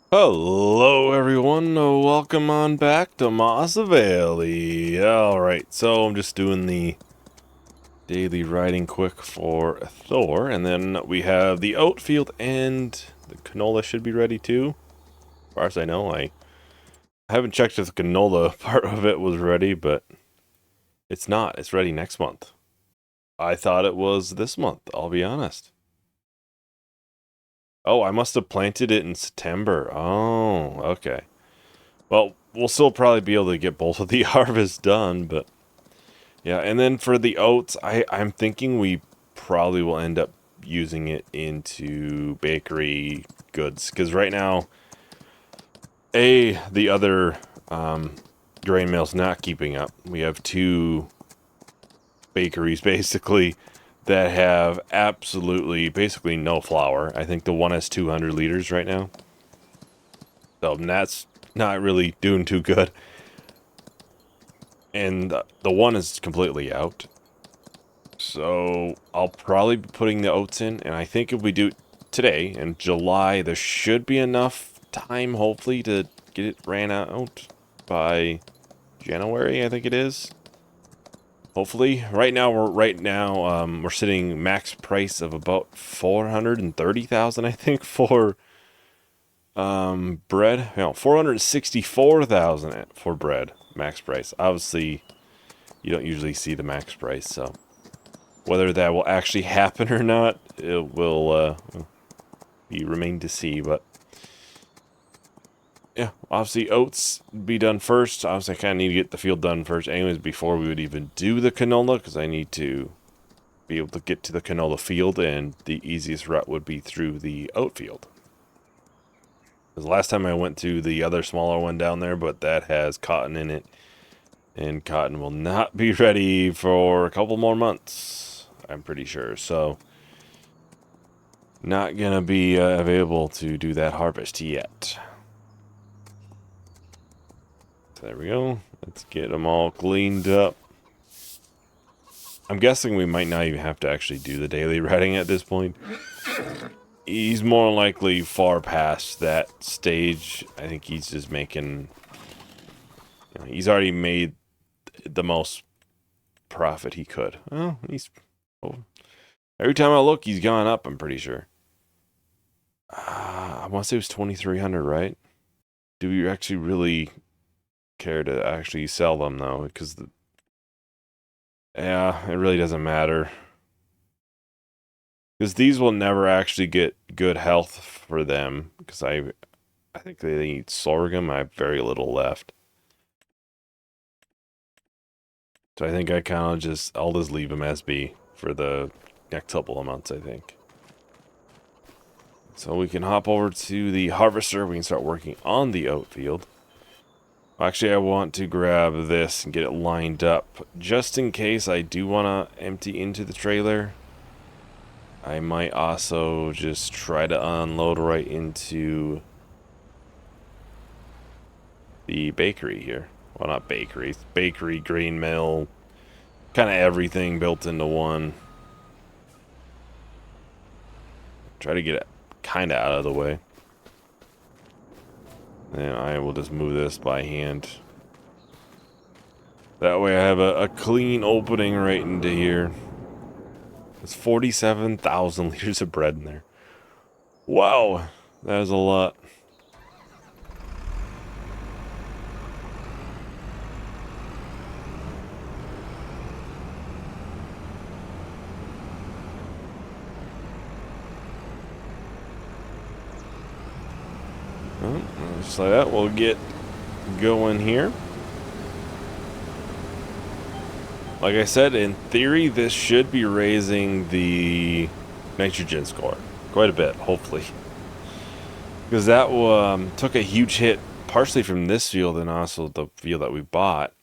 Hello everyone, welcome on back to Valley. Alright, so I'm just doing the daily riding quick for Thor, and then we have the oat field and the canola should be ready too. As far as I know, I haven't checked if the canola part of it was ready, but it's not. It's ready next month. I thought it was this month, I'll be honest. Oh, I must have planted it in September. Oh, okay. Well, we'll still probably be able to get both of the harvests done, but yeah. And then for the oats, I'm thinking we probably will end up using it into bakery goods because right now, the other grain mill's not keeping up. We have two bakeries basically that have absolutely basically no flour. I think the one has 200 liters right now, so that's not really doing too good. And the one is completely out. So I'll probably be putting the oats in, and I think if we do it today in July, there should be enough time, hopefully, to get it ran out by January. I think it is. Hopefully, we're sitting max price of about 430,000, I think, for bread. No, 464,000 for bread max price. Obviously, you don't usually see the max price, so whether that will actually happen or not, it will be remain to see. But yeah, obviously oats be done first. Obviously, I kind of need to get the field done first, anyways, before we would even do the canola, because I need to be able to get to the canola field, and the easiest route would be through the oat field. Because last time I went to the other smaller one down there, but that has cotton in it, and cotton will not be ready for a couple more months, I'm pretty sure. So not gonna be available to do that harvest yet. So there we go. Let's get them all cleaned up. I'm guessing we might not even have to actually do the daily riding at this point. He's more likely far past that stage. I think he's just making... he's already made the most profit he could. Oh, he's... Oh. Every time I look, he's gone up, I'm pretty sure. I want to say it was 2,300, right? Do we actually really care to actually sell them, though? Because, yeah, it really doesn't matter. Because these will never actually get good health for them. Because I think they eat sorghum. I have very little left. So I think I'll just leave them as be for the next couple of months, I think. So we can hop over to the harvester. We can start working on the oat field. Actually, I want to grab this and get it lined up. Just in case I do want to empty into the trailer, I might also just try to unload right into the bakery here. Well, not bakery. Bakery, grain mill, kind of everything built into one. Try to get it kind of out of the way. And I will just move this by hand. That way I have a clean opening right into here. There's 47,000 liters of bread in there. Wow, that is a lot. Well, just like that, we'll get going here. Like I said, in theory, this should be raising the nitrogen score quite a bit, hopefully. Because that took a huge hit, partially from this field and also the field that we bought,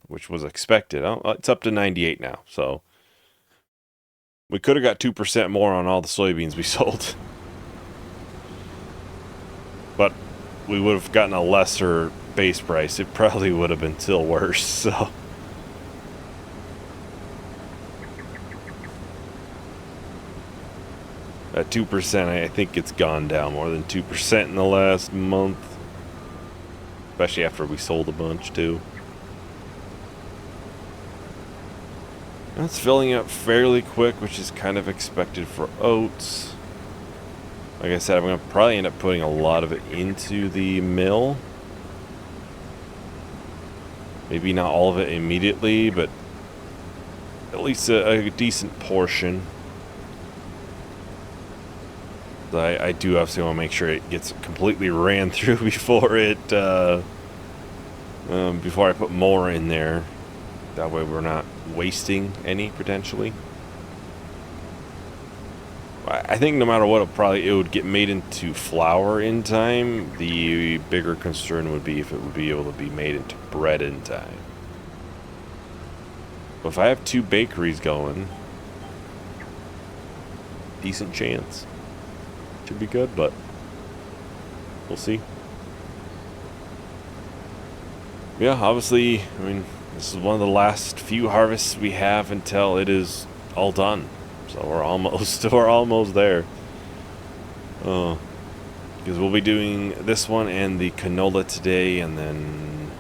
which was expected. Oh, it's up to 98 now, so we could have got 2% more on all the soybeans we sold. But we would have gotten a lesser base price. It probably would have been still worse, so... at 2%, I think it's gone down more than 2% in the last month. Especially after we sold a bunch, too. It's filling up fairly quick, which is kind of expected for oats. Like I said, I'm going to probably end up putting a lot of it into the mill. Maybe not all of it immediately, but at least a decent portion. I do obviously want to make sure it gets completely ran through before it, before I put more in there. That way we're not wasting any, potentially. I think no matter what, it would get made into flour in time. The bigger concern would be if it would be able to be made into bread in time. But if I have 2 bakeries going, decent chance. Should be good, but we'll see. Yeah, obviously, I mean, this is one of the last few harvests we have until it is all done. So we're almost there. Because we'll be doing this one and the canola today, and then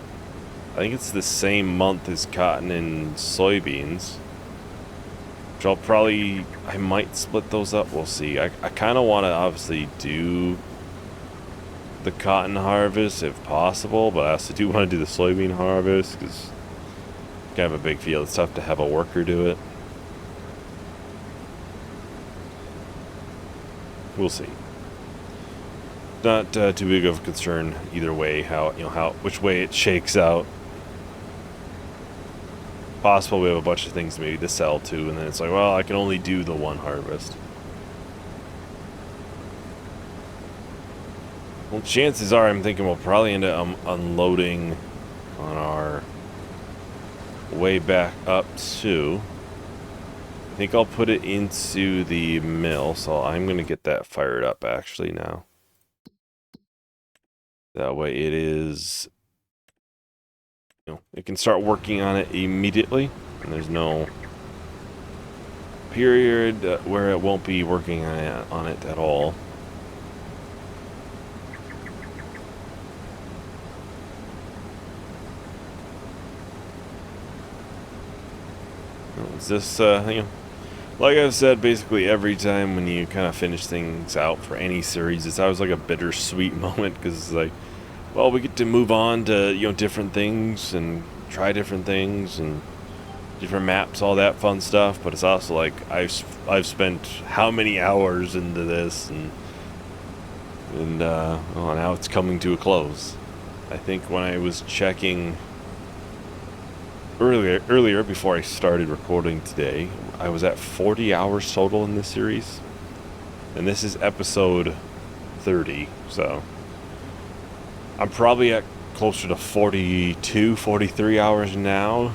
I think it's the same month as cotton and soybeans. Which I might split those up, we'll see. I kind of want to obviously do the cotton harvest if possible, but I also do want to do the soybean harvest because it's kind of a big field. It's tough to have a worker do it. We'll see. Not too big of a concern either way, which way it shakes out. Possible we have a bunch of things maybe to sell too, and then it's like, well, I can only do the one harvest. Well, chances are I'm thinking we'll probably end up unloading on our way back up to, I think I'll put it into the mill, so I'm going to get that fired up actually now. That way it is, it can start working on it immediately, and there's no period where it won't be working on it at all. It's just, like I've said, basically every time when you kind of finish things out for any series, it's always like a bittersweet moment, because it's like, well, we get to move on to, different things and try different things and different maps, all that fun stuff. But it's also like I've spent how many hours into this, and well, now it's coming to a close. I think when I was checking earlier before I started recording today, I was at 40 hours total in this series, and this is episode 30, so I'm probably at closer to 42, 43 hours now.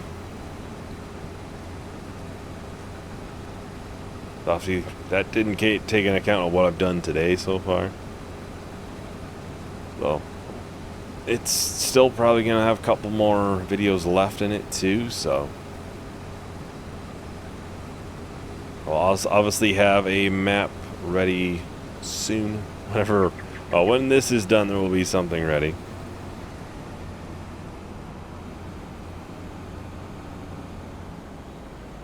Obviously, that didn't take into account of what I've done today so far. So, it's still probably going to have a couple more videos left in it too, so I'll obviously have a map ready soon. When this is done, there will be something ready.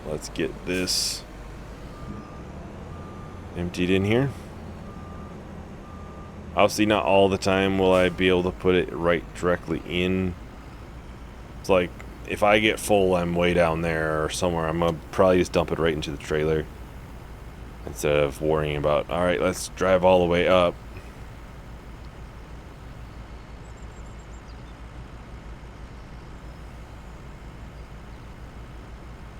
Let's get this emptied in here. Obviously, not all the time will I be able to put it right directly in. It's like, if I get full, I'm way down there or somewhere, I'm going to probably just dump it right into the trailer, instead of worrying about, alright, let's drive all the way up.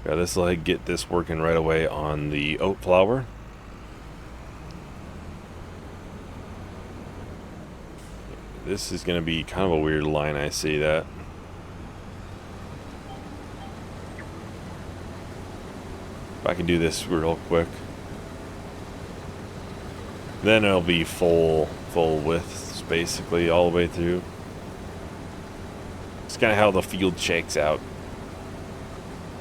Yeah, this will get this working right away on the oat flour. This is going to be kind of a weird line, I see that. If I can do this real quick, then it'll be full width, basically, all the way through. It's kind of how the field shakes out.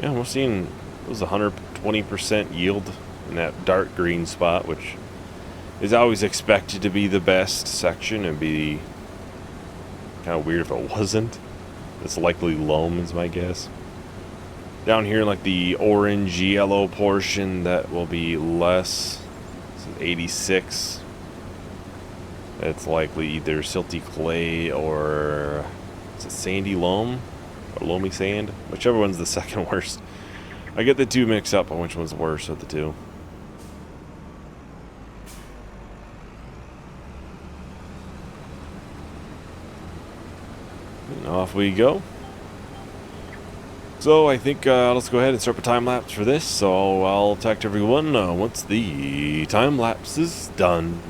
Yeah, we're seeing, it was 120% yield in that dark green spot, which is always expected to be the best section and be kind of weird if it wasn't. It's likely loam is my guess. Down here, like the orange yellow portion, that will be less. This is 86. It's likely either silty clay or is it sandy loam or loamy sand, whichever one's the second worst. I get the two mixed up on which one's worse of the two. And off we go. So I think let's go ahead and start a time lapse for this. So I'll talk to everyone once the time lapse is done.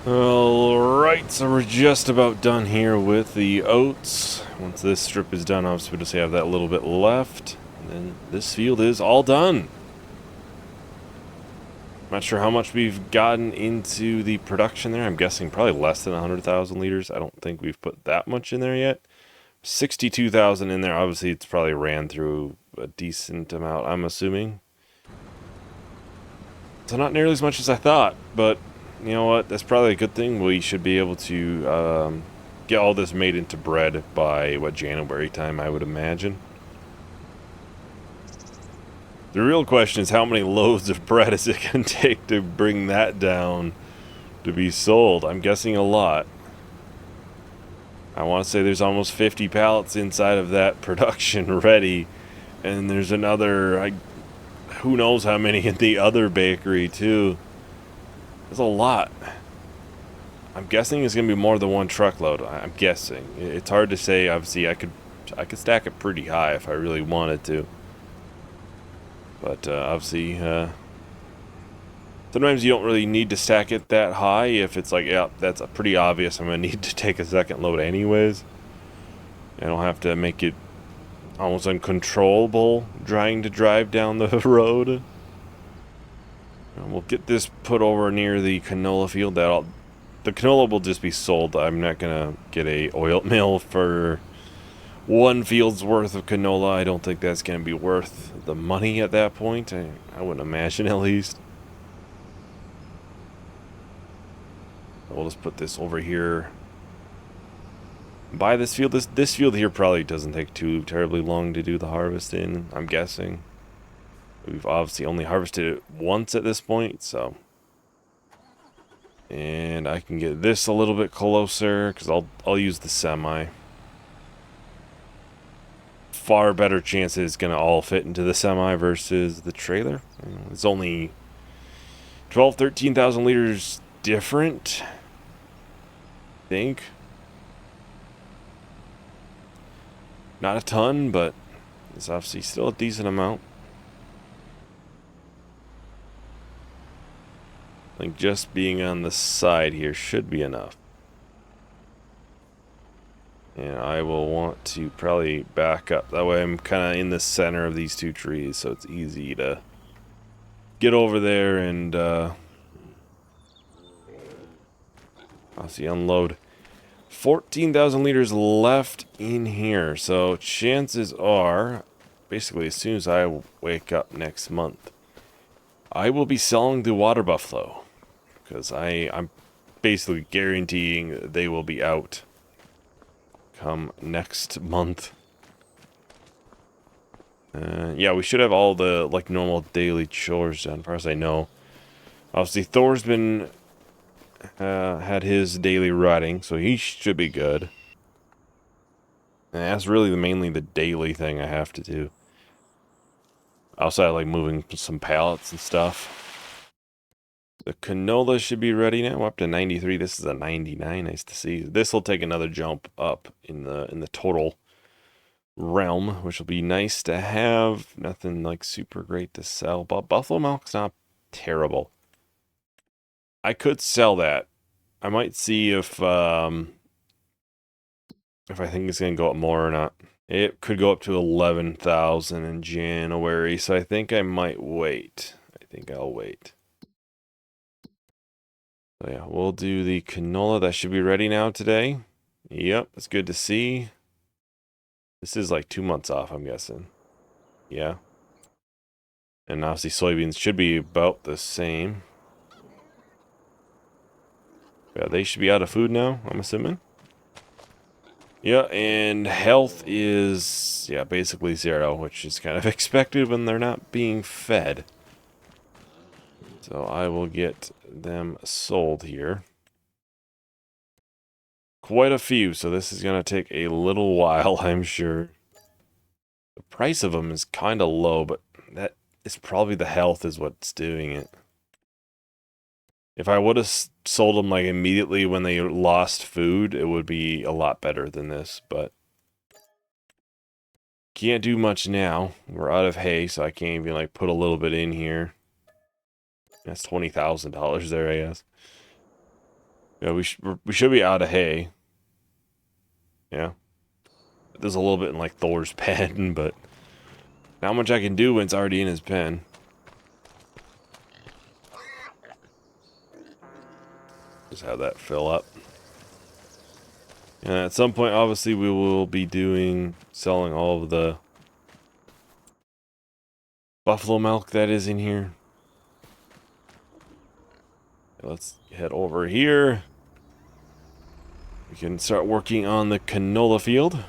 Alright, so we're just about done here with the oats. Once this strip is done, obviously we'll just have that little bit left. And then this field is all done. Not sure how much we've gotten into the production there. I'm guessing probably less than 100,000 liters. I don't think we've put that much in there yet. 62,000 in there. Obviously, it's probably ran through a decent amount, I'm assuming. So not nearly as much as I thought, but you know what? That's probably a good thing. We should be able to get all this made into bread by, what, January time, I would imagine. The real question is how many loads of bread is it going to take to bring that down to be sold? I'm guessing a lot. I want to say there's almost 50 pallets inside of that production ready. And there's another, who knows how many in the other bakery too. There's a lot. I'm guessing it's going to be more than one truckload. I'm guessing. It's hard to say. Obviously, I could stack it pretty high if I really wanted to. But obviously, sometimes you don't really need to stack it that high if it's like, yeah, that's pretty obvious. I'm going to need to take a second load anyways. I don't have to make it almost uncontrollable trying to drive down the road. And we'll get this put over near the canola field. The canola will just be sold. I'm not going to get a oil mill for one field's worth of canola. I don't think that's going to be worth the money at that point. I wouldn't imagine, at least. We'll just put this over here by this field. This field here probably doesn't take too terribly long to do the harvest in, I'm guessing. We've obviously only harvested it once at this point, so. And I can get this a little bit closer because I'll use the semi. Far better chance it's going to all fit into the semi versus the trailer. It's only 13,000 liters different, I think. Not a ton, but it's obviously still a decent amount. I think just being on the side here should be enough. And I will want to probably back up. That way I'm kind of in the center of these two trees, so it's easy to get over there and obviously unload. 14,000 liters left in here, so chances are, basically as soon as I wake up next month, I will be selling the water buffalo. Because I'm basically guaranteeing they will be out come next month. Yeah, we should have all the, like, normal daily chores done, as far as I know. Obviously, Thor's been, had his daily riding, so he should be good. And that's really mainly the daily thing I have to do. Outside, like, moving some pallets and stuff. The canola should be ready now. We're up to 93. This is a 99. Nice to see. This will take another jump up in the total realm, which will be nice to have. Nothing like super great to sell, but buffalo milk's not terrible. I could sell that. I might see if I think it's gonna go up more or not. It could go up to 11,000 in January, so I think I might wait. I think I'll wait. So yeah, we'll do the canola. That should be ready now today. Yep, it's good to see. This is like 2 months off, I'm guessing. Yeah. And obviously soybeans should be about the same. Yeah, they should be out of food now, I'm assuming. Yeah, and health is, yeah, basically 0, which is kind of expected when they're not being fed. So I will get them sold here. Quite a few, so this is going to take a little while, I'm sure. The price of them is kind of low, but that is probably the health is what's doing it. If I would have sold them like immediately when they lost food, it would be a lot better than this, but can't do much now. We're out of hay, so I can't even like put a little bit in here. That's $20,000 there, I guess. Yeah, we should be out of hay. Yeah. There's a little bit in like Thor's pen, but not much I can do when it's already in his pen. Just have that fill up. And at some point, obviously, we will be selling all of the buffalo milk that is in here. Let's head over here. We can start working on the canola field.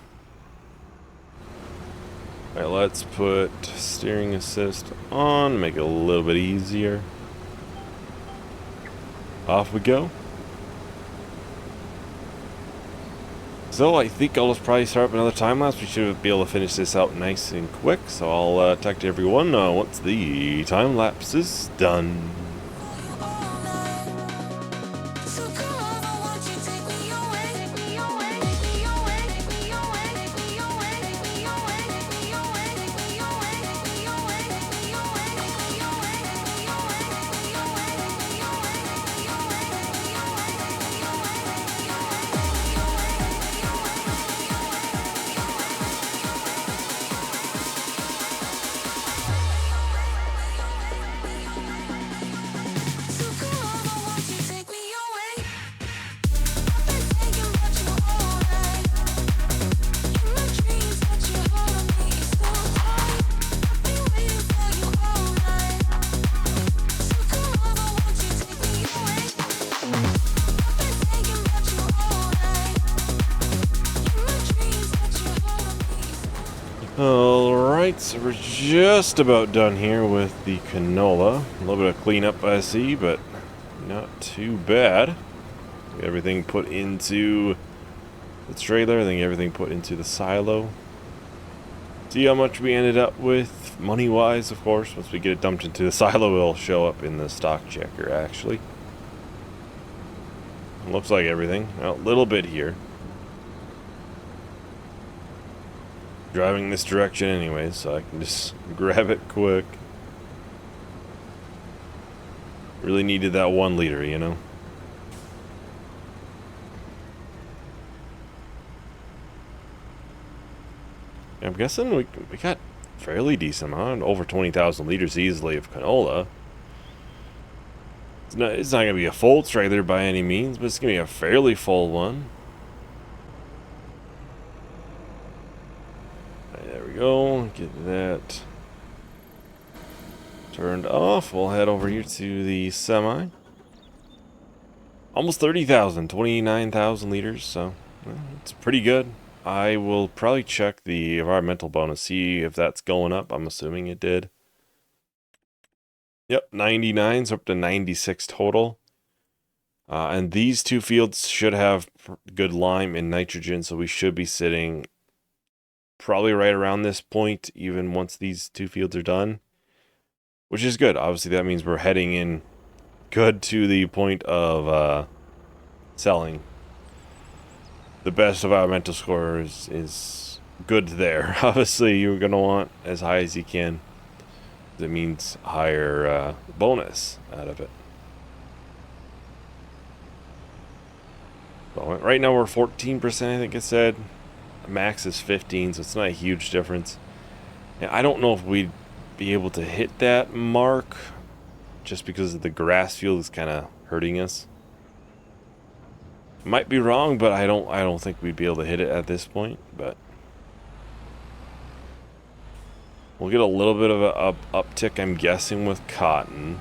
Alright, let's put steering assist on, make it a little bit easier. Off we go. So I think I'll just probably start up another time lapse. We should be able to finish this out nice and quick. So I'll talk to everyone once the time lapse is done. Alright, so we're just about done here with the canola. A little bit of cleanup I see, but not too bad. Get everything put into the trailer, I think everything put into the silo. See how much we ended up with, money-wise, of course. Once we get it dumped into the silo, it'll show up in the stock checker, actually. Looks like everything. Well, a little bit here. Driving this direction anyway, so I can just grab it quick. Really needed that 1 liter, you know? I'm guessing we got fairly decent amount, over 20,000 liters easily of canola. It's not going to be a full trailer by any means, but it's going to be a fairly full one. There we we go. Get that turned off. We'll head over here to the semi. Almost 30,000, 29,000 liters, so it's pretty good. I will probably check the environmental bonus, see if that's going up. I'm assuming it did. Yep, 99, so up to 96 total. And these two fields should have good lime and nitrogen, so we should be sitting probably right around this point, even once these two fields are done, which is good. Obviously, that means we're heading in good to the point of selling. The best environmental score is good there. Obviously, you're going to want as high as you can. That means higher bonus out of it. So right now we're 14%, I think it said. Max is 15, so it's not a huge difference. And I don't know if we'd be able to hit that mark just because the grass field is kind of hurting us. Might be wrong, but I don't think we'd be able to hit it at this point, but we'll get a little bit of a uptick, I'm guessing, with cotton.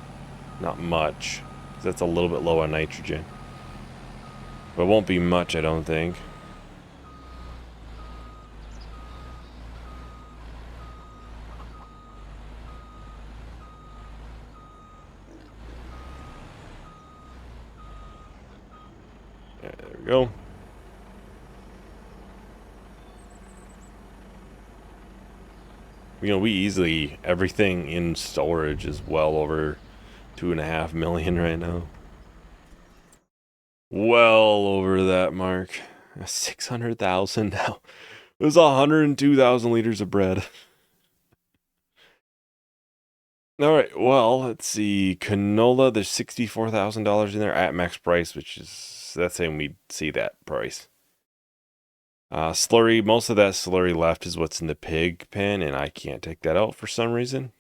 Not much, because that's a little bit low on nitrogen. But it won't be much, I don't think. There we go. You know, we easily, everything in storage is well over 2.5 million right now. Well over that mark. 600,000 now. It was 102,000 liters of bread. Alright, well, let's see. Canola, there's $64,000 in there at max price, which is, that's saying we'd see that price. Slurry, most of that slurry left is what's in the pig pen, and I can't take that out for some reason.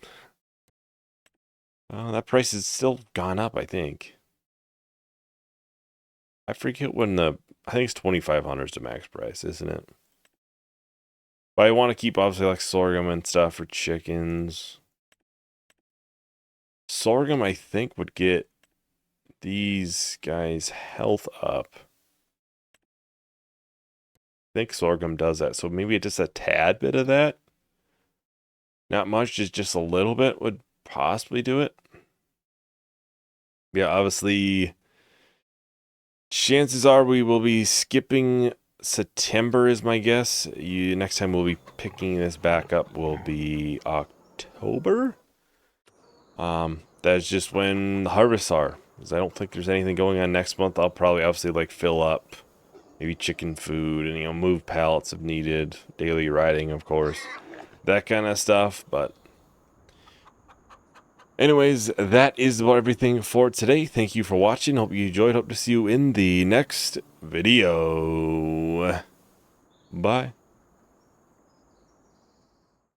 That price has still gone up, I think. I forget when I think it's 2,500 is the max price, isn't it? But I want to keep, obviously, like sorghum and stuff for chickens. Sorghum, I think, would get these guys' health up. I think sorghum does that, so maybe just a tad bit of that. Not much, just a little bit would possibly do it. Yeah, obviously, chances are we will be skipping September is my guess. Next time we'll be picking this back up will be October. That's just when the harvests are. Because I don't think there's anything going on next month. I'll probably obviously like fill up maybe chicken food and, you know, move pallets if needed. Daily riding, of course. That kind of stuff, but anyways, that is about everything for today. Thank you for watching. Hope you enjoyed. Hope to see you in the next video. Bye.